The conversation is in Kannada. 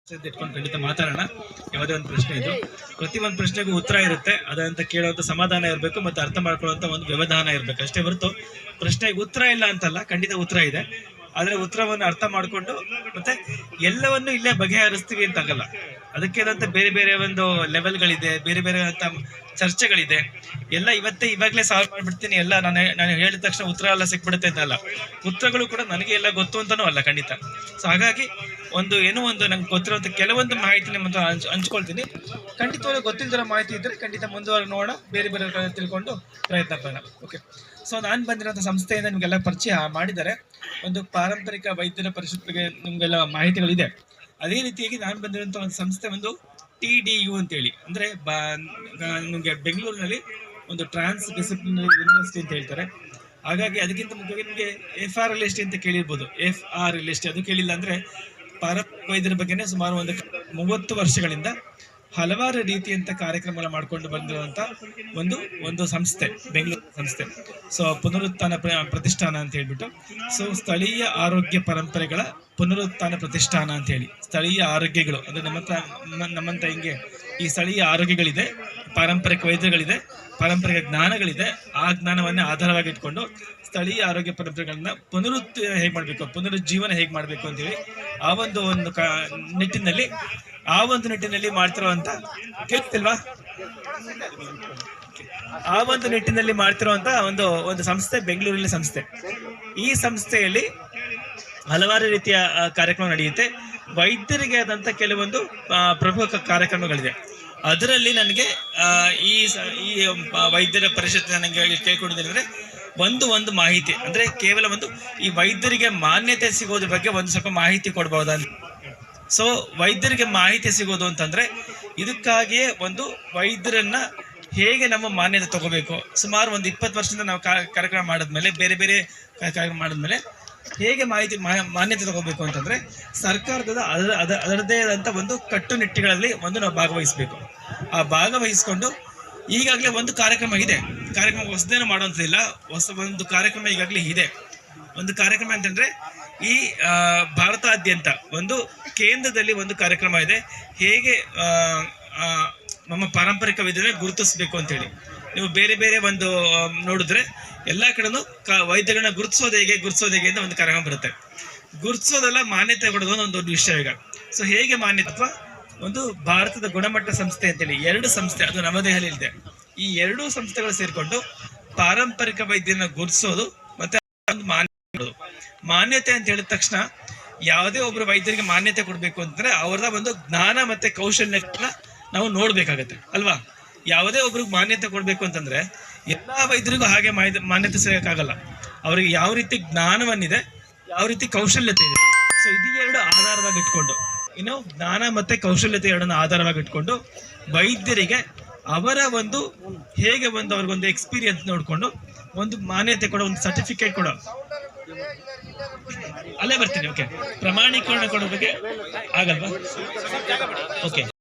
ಇಟ್ಕೊಂಡು ಖಂಡಿತ ಮಾತಾಡೋಣ. ಯಾವುದೇ ಒಂದು ಪ್ರಶ್ನೆ ಇದ್ದು ಪ್ರತಿ ಒಂದು ಪ್ರಶ್ನೆಗೂ ಉತ್ತರ ಇರುತ್ತೆ. ಅದಂತ ಕೇಳುವಂತ ಸಮಾಧಾನ ಇರಬೇಕು ಮತ್ತೆ ಅರ್ಥ ಮಾಡ್ಕೊಳ್ಳುವಂತ ಒಂದು ವ್ಯವಧಾನ ಇರಬೇಕು ಅಷ್ಟೇ ಹೊರತು ಪ್ರಶ್ನೆಗೆ ಉತ್ತರ ಇಲ್ಲ ಅಂತಲ್ಲ, ಖಂಡಿತ ಉತ್ತರ ಇದೆ. ಆದ್ರೆ ಉತ್ತರವನ್ನು ಅರ್ಥ ಮಾಡ್ಕೊಂಡು ಮತ್ತೆ ಎಲ್ಲವನ್ನು ಇಲ್ಲೇ ಬಗೆಹರಿಸ್ತೀವಿ ಅಂತ ಆಗಲ್ಲ. ಅದಕ್ಕೇನಂತ ಬೇರೆ ಬೇರೆ ಒಂದು ಲೆವೆಲ್ಗಳಿದೆ, ಬೇರೆ ಬೇರೆ ಅಂತ ಚರ್ಚೆಗಳಿದೆ. ಎಲ್ಲ ಇವಾಗಲೇ ಸಾಲ್ವ್ ಮಾಡ್ಬಿಡ್ತೀನಿ, ಎಲ್ಲ ನಾನು ಹೇಳಿದ ತಕ್ಷಣ ಉತ್ತರ ಎಲ್ಲ ಸಿಕ್ಬಿಡುತ್ತೆ ಅಂತ ಅಲ್ಲ. ಉತ್ತರಗಳು ಕೂಡ ನನಗೆ ಎಲ್ಲ ಗೊತ್ತು ಅಂತಾನೂ ಅಲ್ಲ ಖಂಡಿತ. ಸೊ ಹಾಗಾಗಿ ಏನೋ ಒಂದು ನಂಗೆ ಗೊತ್ತಿರುವಂತ ಕೆಲವೊಂದು ಮಾಹಿತಿ ನಿಮ್ಮ ಹಂಚ್ಕೊಳ್ತೀನಿ. ಖಂಡಿತವಾಗ್ಲೂ ಗೊತ್ತಿಲ್ದಿರೋ ಮಾಹಿತಿ ಇದ್ರೆ ಖಂಡಿತ ಮುಂದುವರೆಗೆ ನೋಡೋಣ, ಬೇರೆ ಬೇರೆ ತಿಳ್ಕೊಂಡು ಪ್ರಯತ್ನ ಪಡೋಣ. ಓಕೆ, ಸೊ ನಾನು ಬಂದಿರೋಂಥ ಸಂಸ್ಥೆಯಿಂದ ನಿಮಗೆಲ್ಲ ಪರಿಚಯ ಮಾಡಿದ್ದಾರೆ. ಒಂದು ಪಾರಂಪರಿಕ ವೈದ್ಯರ ಪರಿಷತ್ ಬಗ್ಗೆ ನಿಮಗೆಲ್ಲ ಮಾಹಿತಿಗಳಿದೆ. ಅದೇ ರೀತಿಯಾಗಿ ನಾನು ಬಂದಿರೋಂಥ ಒಂದು ಸಂಸ್ಥೆ ಒಂದು TDU ಅಂತೇಳಿ, ಅಂದರೆ ನಿಮಗೆ ಬೆಂಗಳೂರಿನಲ್ಲಿ ಒಂದು ಟ್ರಾನ್ಸ್ ಡಿಸಿಪ್ಲಿನರಿ ಯೂನಿವರ್ಸಿಟಿ ಅಂತ ಹೇಳ್ತಾರೆ. ಹಾಗಾಗಿ ಅದಕ್ಕಿಂತ ಮುಖ್ಯವಾಗಿ ನಿಮಗೆ FRLST ಅಂತ ಕೇಳಿರ್ಬೋದು. FRLST ಅದು ಕೇಳಿಲ್ಲ ಅಂದರೆ ಪಾರಂಪರಿಕ ವೈದ್ಯರ ಬಗ್ಗೆನೇ ಸುಮಾರು ಒಂದು 30 ವರ್ಷಗಳಿಂದ ಹಲವಾರು ರೀತಿಯಂತ ಕಾರ್ಯಕ್ರಮ ಮಾಡ್ಕೊಂಡು ಬಂದಿರುವಂತ ಒಂದು ಸಂಸ್ಥೆ, ಬೆಂಗಳೂರು ಸಂಸ್ಥೆ. ಸೊ ಪುನರುತ್ಥಾನ ಪ್ರತಿಷ್ಠಾನ ಅಂತ ಹೇಳ್ಬಿಟ್ಟು, ಸೊ ಸ್ಥಳೀಯ ಆರೋಗ್ಯ ಪರಂಪರೆಗಳ ಪುನರುತ್ಥಾನ ಪ್ರತಿಷ್ಠಾನ ಅಂತ ಹೇಳಿ, ಸ್ಥಳೀಯ ಆರೋಗ್ಯಗಳು ಅಂದ್ರೆ ನಮ್ಮಂತ ಹಿಂಗೆ ಈ ಸ್ಥಳೀಯ ಆರೋಗ್ಯಗಳಿದೆ, ಪಾರಂಪರಿಕ ವೈದ್ಯಗಳಿದೆ, ಪಾರಂಪರಿಕ ಜ್ಞಾನಗಳಿದೆ. ಆ ಜ್ಞಾನವನ್ನೇ ಆಧಾರವಾಗಿ ಇಟ್ಕೊಂಡು ಸ್ಥಳೀಯ ಆರೋಗ್ಯ ಪರಂಪರೆಗಳನ್ನ ಹೇಗೆ ಮಾಡಬೇಕು, ಪುನರುಜ್ಜೀವನ ಹೇಗೆ ಮಾಡಬೇಕು ಅಂತೇಳಿ ನಿಟ್ಟಿನಲ್ಲಿ ಮಾಡ್ತಿರುವಂತ, ಕೇಳ್ತಿಲ್ವಾ, ಆ ಒಂದು ನಿಟ್ಟಿನಲ್ಲಿ ಮಾಡ್ತಿರುವಂತ ಒಂದು ಸಂಸ್ಥೆ ಬೆಂಗಳೂರಿನ ಸಂಸ್ಥೆ. ಈ ಸಂಸ್ಥೆಯಲ್ಲಿ ಹಲವಾರು ರೀತಿಯ ಕಾರ್ಯಕ್ರಮ ನಡೆಯುತ್ತೆ. ವೈದ್ಯರಿಗೆ ಆದಂತ ಕೆಲವೊಂದು ಪ್ರಮುಖ ಕಾರ್ಯಕ್ರಮಗಳಿದೆ. ಅದರಲ್ಲಿ ನನಗೆ ಈ ವೈದ್ಯರ ಪರಿಷತ್ ನನಗೆ ಕೇಳ್ಕೊಂಡಿದ್ದೇನೆ ಅಂದ್ರೆ ಒಂದು ಮಾಹಿತಿ ಅಂದ್ರೆ ಕೇವಲ ಈ ವೈದ್ಯರಿಗೆ ಮಾನ್ಯತೆ ಸಿಗೋದ್ರ ಬಗ್ಗೆ ಸ್ವಲ್ಪ ಮಾಹಿತಿ ಕೊಡ್ಬಹುದಂತ. ಸೊ ವೈದ್ಯರಿಗೆ ಮಾಹಿತಿ ಸಿಗೋದು ಅಂತಂದ್ರೆ ಇದಕ್ಕಾಗಿಯೇ ವೈದ್ಯರನ್ನ ಹೇಗೆ ನಮ್ಮ ಮಾನ್ಯತೆ ತಗೋಬೇಕು. ಸುಮಾರು 20 ವರ್ಷದಿಂದ ನಾವು ಕಾರ್ಯಕ್ರಮ ಮಾಡಿದ್ಮೇಲೆ, ಬೇರೆ ಬೇರೆ ಕಾರ್ಯಕ್ರಮ ಮಾಡಿದ್ಮೇಲೆ ಹೇಗೆ ಮಾನ್ಯತೆ ತಗೋಬೇಕು ಅಂತಂದ್ರೆ ಸರ್ಕಾರದ ಅದರದೇ ಆದಂತ ಕಟ್ಟುನಿಟ್ಟುಗಳಲ್ಲಿ ನಾವು ಭಾಗವಹಿಸಬೇಕು. ಆ ಭಾಗವಹಿಸ್ಕೊಂಡು ಈಗಾಗಲೇ ಒಂದು ಕಾರ್ಯಕ್ರಮ ಇದೆ, ಕಾರ್ಯಕ್ರಮ ಹೊಸದೇನು ಮಾಡುವಂಥದ್ದಿಲ್ಲ, ಒಂದು ಕಾರ್ಯಕ್ರಮ ಈಗಾಗಲೇ ಇದೆ. ಒಂದು ಕಾರ್ಯಕ್ರಮ ಅಂತಂದ್ರೆ ಈ ಭಾರತಾದ್ಯಂತ ಕೇಂದ್ರದಲ್ಲಿ ಒಂದು ಕಾರ್ಯಕ್ರಮ ಇದೆ, ಹೇಗೆ ನಮ್ಮ ಪಾರಂಪರಿಕ ವಿಧಾನ ಗುರುತಿಸ್ಬೇಕು ಅಂತೇಳಿ. ನೀವು ಬೇರೆ ಬೇರೆ ನೋಡಿದ್ರೆ ಎಲ್ಲಾ ಕಡೆನೂ ವೈದ್ಯಗಳನ್ನ ಗುರುತಿಸೋದು ಹೇಗೆ ಅಂತ ಒಂದು ಕಾರ್ಯಕ್ರಮ ಬರುತ್ತೆ. ಗುರುತಿಸೋದೆಲ್ಲ ಮಾನ್ಯತೆ ಕೊಡೋದು ಒಂದು ದೊಡ್ಡ ವಿಷಯ ಈಗ. ಸೊ ಹೇಗೆ ಮಾನ್ಯತೆ, ಭಾರತದ ಗುಣಮಟ್ಟ ಸಂಸ್ಥೆ ಅಂತೇಳಿ 2 ಸಂಸ್ಥೆ, ಅದು ನವದೆಹಲಿಯಲ್ಲಿ ಇದೆ. ಈ 2 ಸಂಸ್ಥೆಗಳು ಸೇರ್ಕೊಂಡು ಪಾರಂಪರಿಕ ವೈದ್ಯನ ಗುರುತಿಸೋದು ಮತ್ತೆ ಮಾನ್ಯತೆ ಅಂತ ಹೇಳಿದ ತಕ್ಷಣ ಯಾವುದೇ ಒಬ್ರು ವೈದ್ಯರಿಗೆ ಮಾನ್ಯತೆ ಕೊಡ್ಬೇಕು ಅಂತಂದ್ರೆ ಅವ್ರದ ಜ್ಞಾನ ಮತ್ತೆ ಕೌಶಲ್ಯಗಳನ್ನ ನಾವು ನೋಡ್ಬೇಕಾಗತ್ತೆ ಅಲ್ವಾ. ಯಾವುದೇ ಒಬ್ರಿಗೆ ಮಾನ್ಯತೆ ಕೊಡ್ಬೇಕು ಅಂತಂದ್ರೆ ಎಲ್ಲಾ ವೈದ್ಯರಿಗೂ ಹಾಗೆ ಮಾನ್ಯತೆ ಸಿಗಕ್ಕಾಗಲ್ಲ. ಅವ್ರಿಗೆ ಯಾವ ರೀತಿ ಜ್ಞಾನವನ್ನಿದೆ, ಯಾವ ರೀತಿ ಕೌಶಲ್ಯತೆ ಇದೆ. ಸೊ ಇದು 2 ಆಧಾರವಾಗಿ ಇಟ್ಕೊಂಡು, ಜ್ಞಾನ ಮತ್ತೆ ಕೌಶಲ್ಯತೆ 2 ಆಧಾರವಾಗಿ ಇಟ್ಕೊಂಡು ವೈದ್ಯರಿಗೆ ಅವರ ಹೇಗೆ ಅವ್ರಿಗೊಂದು ಎಕ್ಸ್ಪೀರಿಯನ್ಸ್ ನೋಡ್ಕೊಂಡು ಮಾನ್ಯತೆ ಕೊಡೋ, ಒಂದು ಸರ್ಟಿಫಿಕೇಟ್ ಕೊಡೋ, ಅಲ್ಲೇ ಬರ್ತೀನಿ. ಓಕೆ, ಪ್ರಮಾಣೀಕರಣ ಕೊಡೋ ಬಗ್ಗೆ ಆಗಲ್ವಾ? ಓಕೆ.